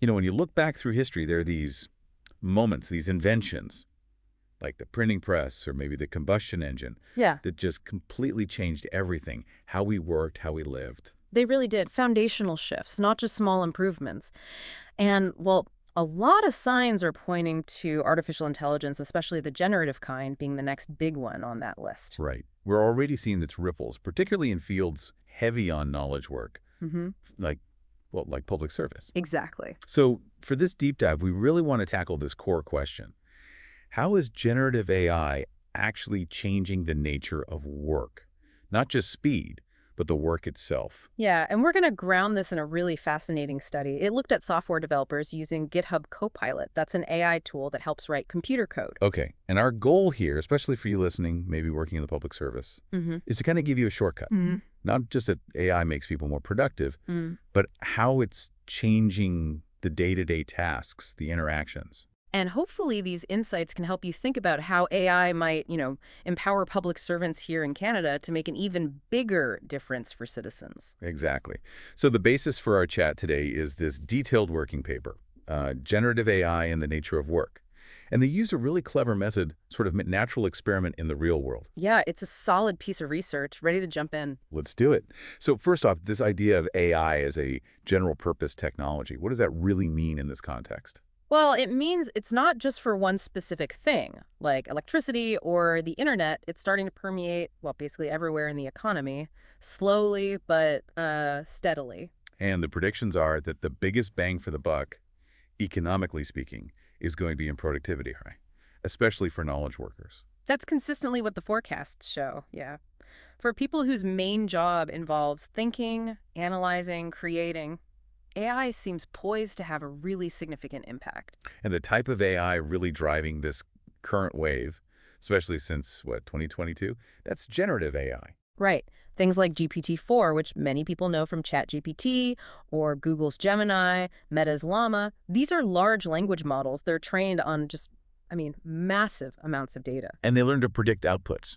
When you look back through history, there are these moments, these inventions, like the printing press or maybe the combustion engine, Yeah, that just completely changed everything, how we worked, how we lived. they really did. Foundational shifts, not just small improvements. And, well, a lot of signs are pointing to artificial intelligence, especially the generative kind, being the next big one on that list. Right. We're already seeing its ripples, particularly in fields heavy on knowledge work, Mm-hmm. like, well, like public service. Exactly. So for this deep dive, we really want to tackle this core question. How is generative AI actually changing the nature of work? Not just speed, but the work itself. Yeah, and we're going to ground this in a really fascinating study. It looked at software developers using GitHub Copilot. That's an AI tool that helps write computer code. Okay, and our goal here, especially for you listening, maybe working in the public service, Mm-hmm. is to kind of give you a shortcut. Not just that AI makes people more productive, but how it's changing the day-to-day tasks, the interactions. And hopefully these insights can help you think about how AI might, empower public servants here in Canada to make an even bigger difference for citizens. Exactly. So the basis for our chat today is this detailed working paper, Generative AI and the Nature of Work. And they used a really clever method, sort of natural experiment in the real world. Yeah, it's a solid piece of research, ready to jump in. Let's do it. So first off, this idea of AI as a general purpose technology, what does that really mean in this context? Well, it means it's not just for one specific thing, like electricity or the internet. It's starting to permeate, well, basically everywhere in the economy, slowly but steadily. And the predictions are that the biggest bang for the buck, economically speaking, is going to be in productivity, right? Especially for knowledge workers. That's consistently what the forecasts show, yeah. For people whose main job involves thinking, analyzing, creating, AI seems poised to have a really significant impact. And the type of AI really driving this current wave, especially since, what, 2022? That's generative AI. Right. Things like GPT-4, which many people know from ChatGPT, or Google's Gemini, Meta's Llama, these are large language models. They're trained on just, massive amounts of data. And they learn to predict outputs.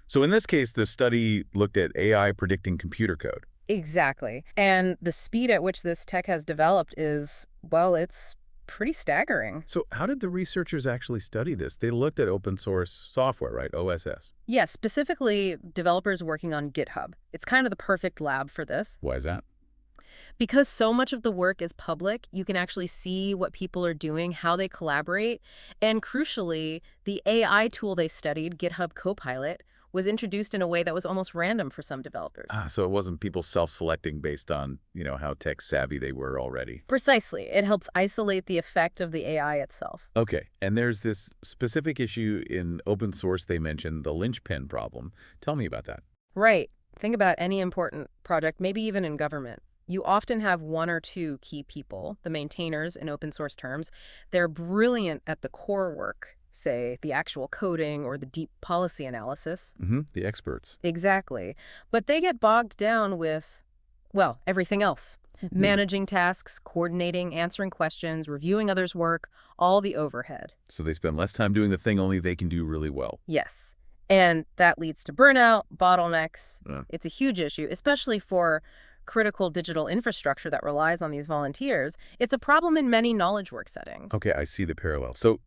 So in this case, the study looked at AI predicting computer code. Exactly. And the speed at which this tech has developed is, well, it's pretty staggering. So how did the researchers actually study this? They looked at open source software, right? OSS. Yes, specifically developers working on GitHub. It's kind of the perfect lab for this. Why is that? Because so much of the work is public, you can actually see what people are doing, how they collaborate, and crucially, the AI tool they studied, GitHub Copilot, was introduced in a way that was almost random for some developers. So it wasn't people self-selecting based on, how tech savvy they were already. Precisely. It helps isolate the effect of the AI itself. Okay, and there's this specific issue in open source they mentioned, the linchpin problem. Tell me about that. Right. Think about any important project, maybe even in government. You often have one or two key people, the maintainers in open source terms. They're brilliant at the core work, say the actual coding or the deep policy analysis. The experts. Exactly. But they get bogged down with, well, everything else. Managing tasks, coordinating, answering questions, reviewing others' work, all the overhead. So they spend less time doing the thing only they can do really well. Yes. And that leads to burnout, bottlenecks. Uh, It's a huge issue, especially for critical digital infrastructure that relies on these volunteers. It's a problem in many knowledge work settings. okay, I see the parallel. So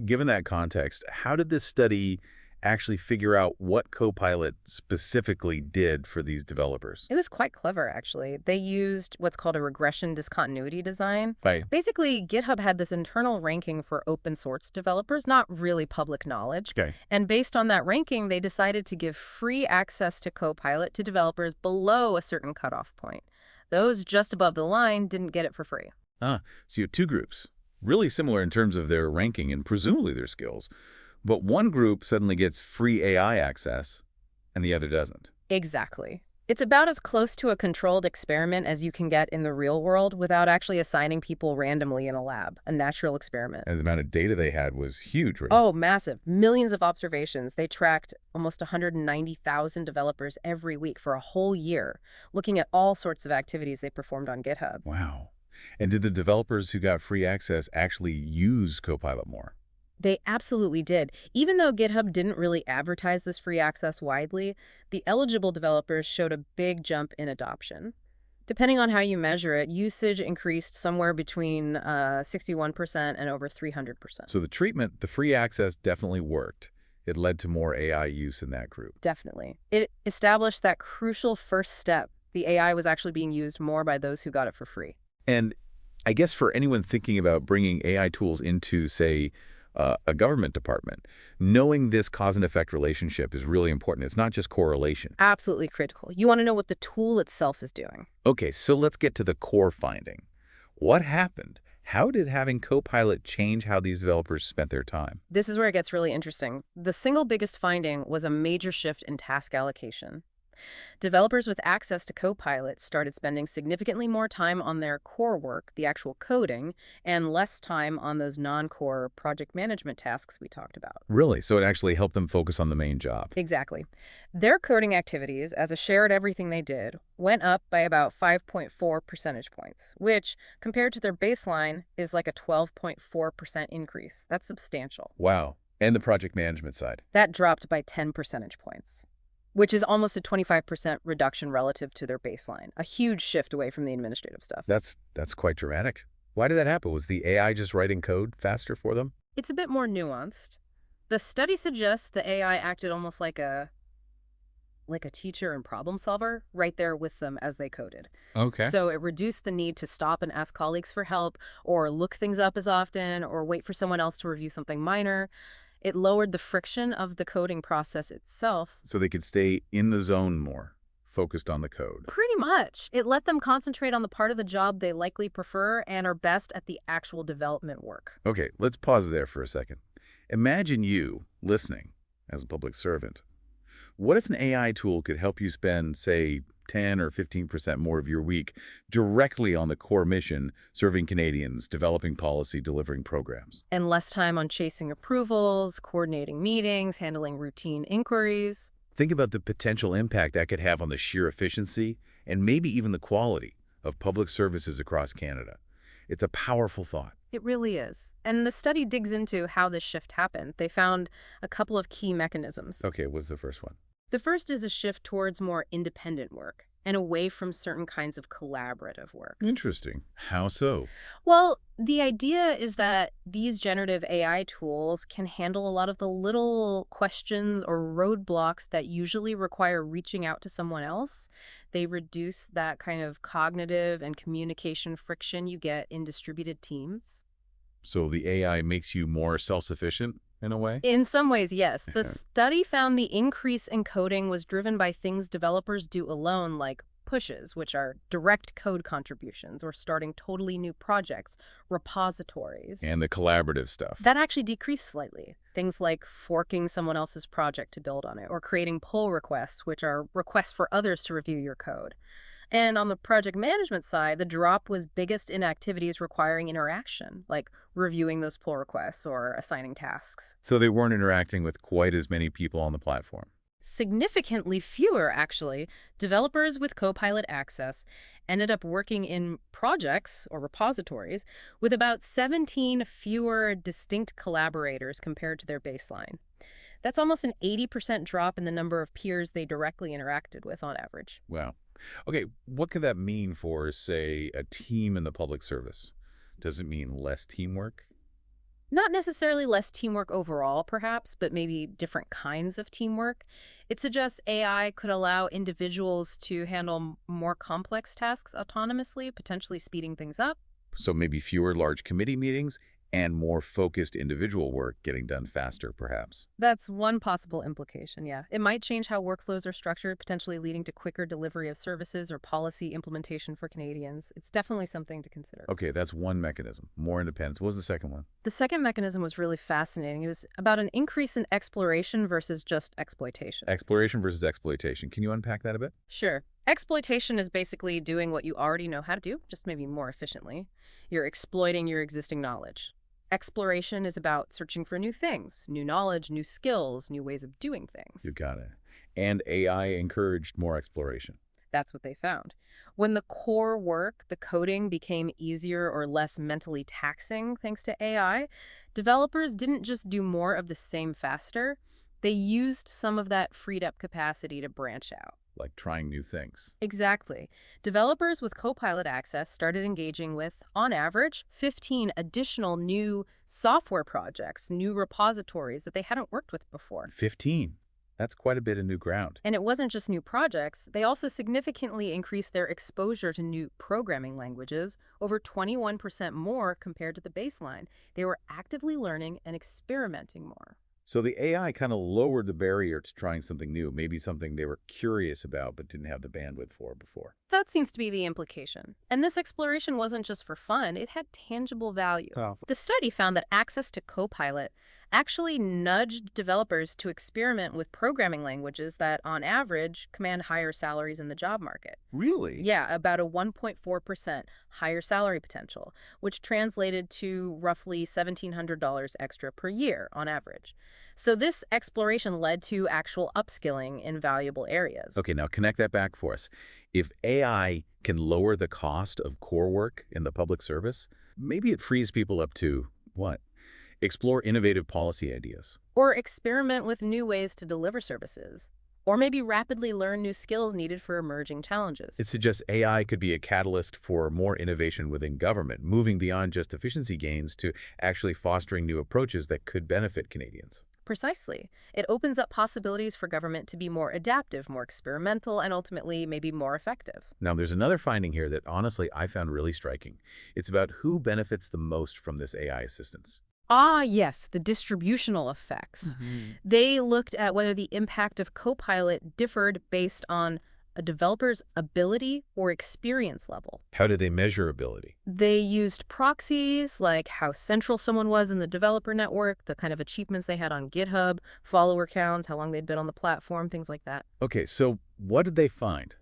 given that context, how did this study actually figure out what Copilot specifically did for these developers? It was quite clever, actually. They used what's called a regression discontinuity design. Right. Basically, GitHub had this internal ranking for open source developers, not really public knowledge. Okay. And based on that ranking, they decided to give free access to Copilot to developers below a certain cutoff point. Those just above the line didn't get it for free. So you have two groups, really similar in terms of their ranking and presumably their skills. But one group suddenly gets free AI access and the other doesn't. Exactly. It's about as close to a controlled experiment as you can get in the real world without actually assigning people randomly in a lab, a natural experiment. And the amount of data they had was huge, right? Oh, massive. Millions of observations. They tracked almost 190,000 developers every week for a whole year, looking at all sorts of activities they performed on GitHub. Wow. And did the developers who got free access actually use Copilot more? They absolutely did. Even though GitHub didn't really advertise this free access widely, the eligible developers showed a big jump in adoption. Depending on how you measure it, usage increased somewhere between 61% and over 300%. So the free access definitely worked. It led to more AI use in that group. Definitely. It established that crucial first step. The AI was actually being used more by those who got it for free. And I guess for anyone thinking about bringing AI tools into, say, a government department, knowing this cause and effect relationship is really important. It's not just correlation. Absolutely critical. You want to know what the tool itself is doing. Okay, so let's get to the core finding. What happened? How did having Copilot change how these developers spent their time? This is where it gets really interesting. The single biggest finding was a major shift in task allocation. Developers with access to Copilot started spending significantly more time on their core work, the actual coding, and less time on those non-core project management tasks we talked about. Really? So it actually helped them focus on the main job. Exactly. Their coding activities, as a share at everything they did, went up by about 5.4 percentage points, which, compared to their baseline, is like a 12.4% increase. That's substantial. Wow. And the project management side. That dropped by 10 percentage points, which is almost a 25% reduction relative to their baseline. A huge shift away from the administrative stuff. That's quite dramatic. Why did that happen? Was the AI just writing code faster for them? It's a bit more nuanced. The study suggests the AI acted almost like a teacher and problem solver right there with them as they coded. Okay. So it reduced the need to stop and ask colleagues for help or look things up as often or wait for someone else to review something minor. It lowered the friction of the coding process itself. So they could stay in the zone more, focused on the code. Pretty much. It let them concentrate on the part of the job they likely prefer and are best at the actual development work. Okay, let's pause there for a second. Imagine you listening as a public servant. What if an AI tool could help you spend, say, 10 or 15% more of your week directly on the core mission, serving Canadians, developing policy, delivering programs? And less time on chasing approvals, coordinating meetings, handling routine inquiries. Think about the potential impact that could have on the sheer efficiency and maybe even the quality of public services across Canada. It's a powerful thought. It really is. And the study digs into how this shift happened. They found a couple of key mechanisms. Okay, what's the first one? The first is a shift towards more independent work and away from certain kinds of collaborative work. Interesting. How so? Well, the idea is that these generative AI tools can handle a lot of the little questions or roadblocks that usually require reaching out to someone else. They reduce that kind of cognitive and communication friction you get in distributed teams. So the AI makes you more self-sufficient in a way? In some ways, yes. The study found the increase in coding was driven by things developers do alone, like pushes, which are direct code contributions, or starting totally new projects, repositories. And the collaborative stuff. That actually decreased slightly. Things like forking someone else's project to build on it, or creating pull requests, which are requests for others to review your code. And on the project management side, the drop was biggest in activities requiring interaction, like reviewing those pull requests or assigning tasks. So they weren't interacting with quite as many people on the platform. Significantly fewer, actually. Developers with Copilot access ended up working in projects or repositories with about 17 fewer distinct collaborators compared to their baseline. That's almost an 80% drop in the number of peers they directly interacted with on average. Wow. Okay, what could that mean for, say, a team in the public service? Does it mean less teamwork? Not necessarily less teamwork overall, perhaps, but maybe different kinds of teamwork. It suggests AI could allow individuals to handle more complex tasks autonomously, potentially speeding things up. So maybe fewer large committee meetings and more focused individual work getting done faster, perhaps. That's one possible implication, yeah. It might change how workflows are structured, potentially leading to quicker delivery of services or policy implementation for Canadians. It's definitely something to consider. Okay, that's one mechanism. More independence. What was the second one? The second mechanism was really fascinating. It was about an increase in exploration versus just exploitation. Exploration versus exploitation. Can you unpack that a bit? Sure. Exploitation is basically doing what you already know how to do, just maybe more efficiently. You're exploiting your existing knowledge. Exploration is about searching for new things, new knowledge, new skills, new ways of doing things. You got it. And AI encouraged more exploration. That's what they found. When the core work, the coding, became easier or less mentally taxing thanks to AI, developers didn't just do more of the same faster. They used some of that freed up capacity to branch out. like trying new things. Exactly. Developers with Copilot access started engaging with, on average, 15 additional new software projects, new repositories that they hadn't worked with before. 15. That's quite a bit of new ground. And it wasn't just new projects, they also significantly increased their exposure to new programming languages, over 21% more compared to the baseline. They were actively learning and experimenting more. So the AI kind of lowered the barrier to trying something new, maybe something they were curious about but didn't have the bandwidth for before. That seems to be the implication. And this exploration wasn't just for fun, it had tangible value. Powerful. The study found that access to Copilot actually nudged developers to experiment with programming languages that, on average, command higher salaries in the job market. Really? Yeah, about a 1.4% higher salary potential, which translated to roughly $1,700 extra per year on average. So this exploration led to actual upskilling in valuable areas. Okay, now connect that back for us. If AI can lower the cost of core work in the public service, maybe it frees people up to, what? Explore innovative policy ideas. Or experiment with new ways to deliver services. Or maybe rapidly learn new skills needed for emerging challenges. It suggests AI could be a catalyst for more innovation within government, moving beyond just efficiency gains to actually fostering new approaches that could benefit Canadians. Precisely. It opens up possibilities for government to be more adaptive, more experimental, and ultimately maybe more effective. Now, there's another finding here that honestly I found really striking. It's about who benefits the most from this AI assistance. Ah, yes, the distributional effects. They looked at whether the impact of Copilot differed based on a developer's ability or experience level. How do they measure ability? They used proxies like how central someone was in the developer network, the kind of achievements they had on GitHub, follower counts, how long they'd been on the platform, things like that. Okay, so what did they find?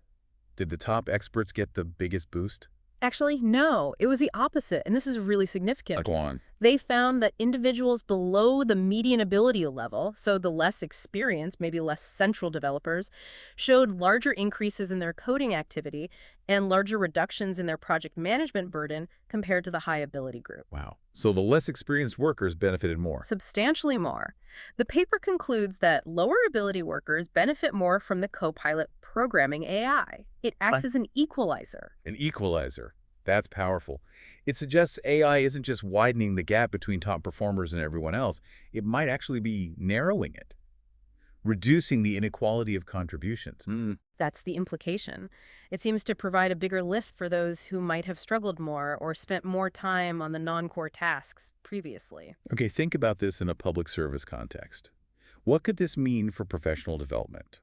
Did the top experts get the biggest boost? Actually, no, it was the opposite, and this is really significant. Go on. They found that individuals below the median ability level, so the less experienced, maybe less central developers, showed larger increases in their coding activity and larger reductions in their project management burden compared to the high ability group. Wow. So the less experienced workers benefited more. Substantially more. The paper concludes that lower ability workers benefit more from the Copilot programming AI. It acts as an equalizer. An equalizer. That's powerful. It suggests AI isn't just widening the gap between top performers and everyone else. It might actually be narrowing it, reducing the inequality of contributions. That's the implication. It seems to provide a bigger lift for those who might have struggled more or spent more time on the non-core tasks previously. Okay, think about this in a public service context. What could this mean for professional development,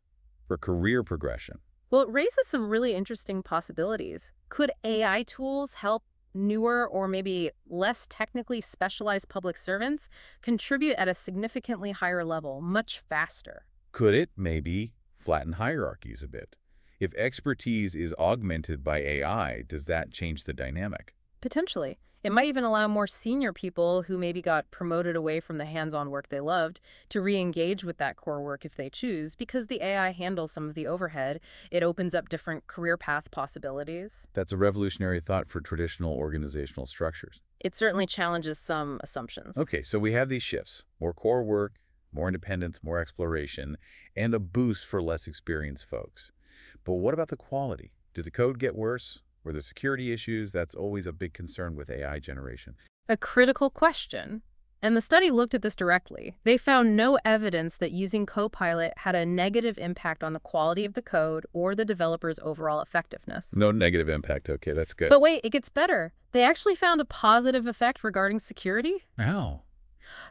for career progression? Well, it raises some really interesting possibilities. Could AI tools help newer or maybe less technically specialized public servants contribute at a significantly higher level, much faster? Could it maybe flatten hierarchies a bit? If expertise is augmented by AI, does that change the dynamic? Potentially. It might even allow more senior people who maybe got promoted away from the hands-on work they loved to re-engage with that core work if they choose, because the AI handles some of the overhead. It opens up different career path possibilities. That's a revolutionary thought for traditional organizational structures. It certainly challenges some assumptions. Okay, so we have these shifts: more core work, more independence, more exploration, and a boost for less experienced folks. But what about the quality? Did the code get worse? Were there security issues? That's always a big concern with AI generation. A critical question. And the study looked at this directly. They found no evidence that using Copilot had a negative impact on the quality of the code or the developer's overall effectiveness. No negative impact. Okay, that's good. But wait, it gets better. They actually found a positive effect regarding security. How?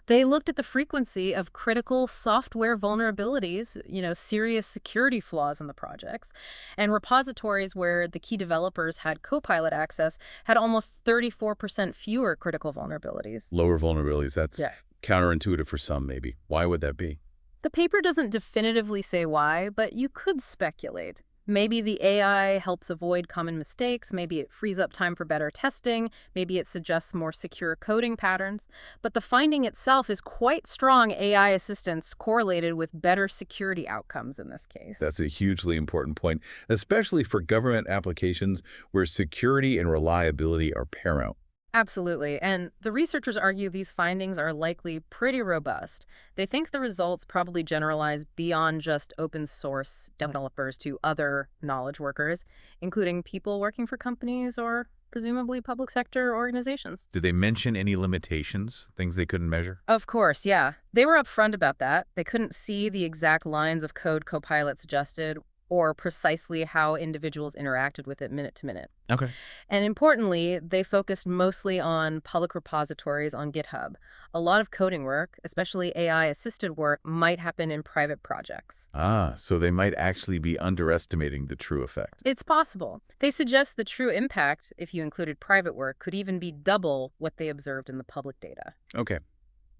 They looked at the frequency of critical software vulnerabilities, serious security flaws in the projects, and repositories where the key developers had Copilot access had almost 34% fewer critical vulnerabilities. Lower vulnerabilities. That's counterintuitive for some, maybe. Why would that be? The paper doesn't definitively say why, but you could speculate. Maybe the AI helps avoid common mistakes, maybe it frees up time for better testing, maybe it suggests more secure coding patterns. But the finding itself is quite strong AI assistance correlated with better security outcomes in this case. That's a hugely important point, especially for government applications where security and reliability are paramount. Absolutely. And the researchers argue these findings are likely pretty robust. They think the results probably generalize beyond just open source developers to other knowledge workers, including people working for companies or presumably public sector organizations. Did they mention any limitations, things they couldn't measure? Of course, yeah. They were upfront about that. They couldn't see the exact lines of code Copilot suggested or precisely how individuals interacted with it minute to minute. Okay. And importantly, they focused mostly on public repositories on GitHub. A lot of coding work, especially AI-assisted work, might happen in private projects. Ah, so they might actually be underestimating the true effect. It's possible. They suggest the true impact, if you included private work, could even be double what they observed in the public data. Okay.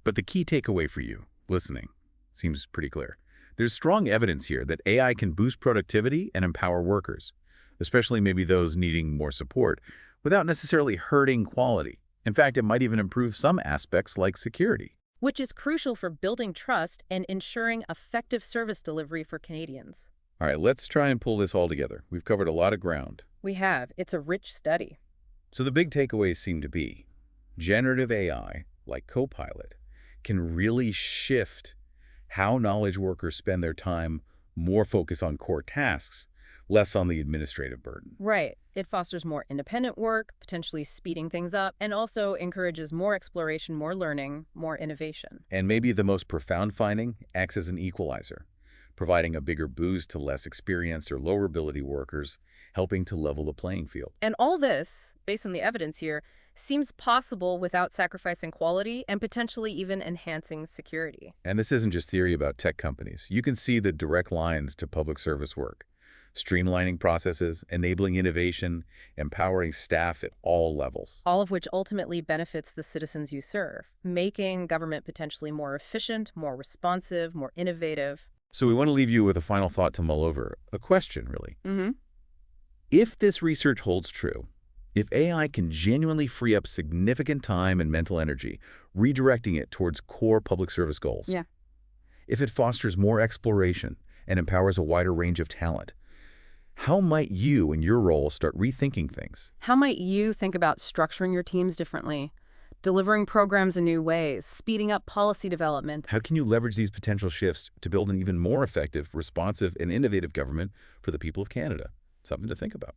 But the key takeaway for you, listening, seems pretty clear. There's strong evidence here that AI can boost productivity and empower workers, especially maybe those needing more support, without necessarily hurting quality. In fact, it might even improve some aspects like security. Which is crucial for building trust and ensuring effective service delivery for Canadians. All right, let's try and pull this all together. We've covered a lot of ground. We have. It's a rich study. So the big takeaways seem to be generative AI, like Copilot, can really shift how knowledge workers spend their time, more focus on core tasks, less on the administrative burden. Right. It fosters more independent work, potentially speeding things up, and also encourages more exploration, more learning, more innovation. And maybe the most profound finding acts as an equalizer, providing a bigger boost to less experienced or lower ability workers, helping to level the playing field. And all this, based on the evidence here, seems possible without sacrificing quality and potentially even enhancing security. And this isn't just theory about tech companies. You can see the direct lines to public service work, streamlining processes, enabling innovation, empowering staff at all levels. All of which ultimately benefits the citizens you serve, making government potentially more efficient, more responsive, more innovative. So we want to leave you with a final thought to mull over, a question really. Mm-hmm. If this research holds true, if AI can genuinely free up significant time and mental energy, redirecting it towards core public service goals, Yeah. if it fosters more exploration and empowers a wider range of talent, how might you, in your role, start rethinking things? How might you think about structuring your teams differently, delivering programs in new ways, speeding up policy development? How can you leverage these potential shifts to build an even more effective, responsive, and innovative government for the people of Canada? Something to think about.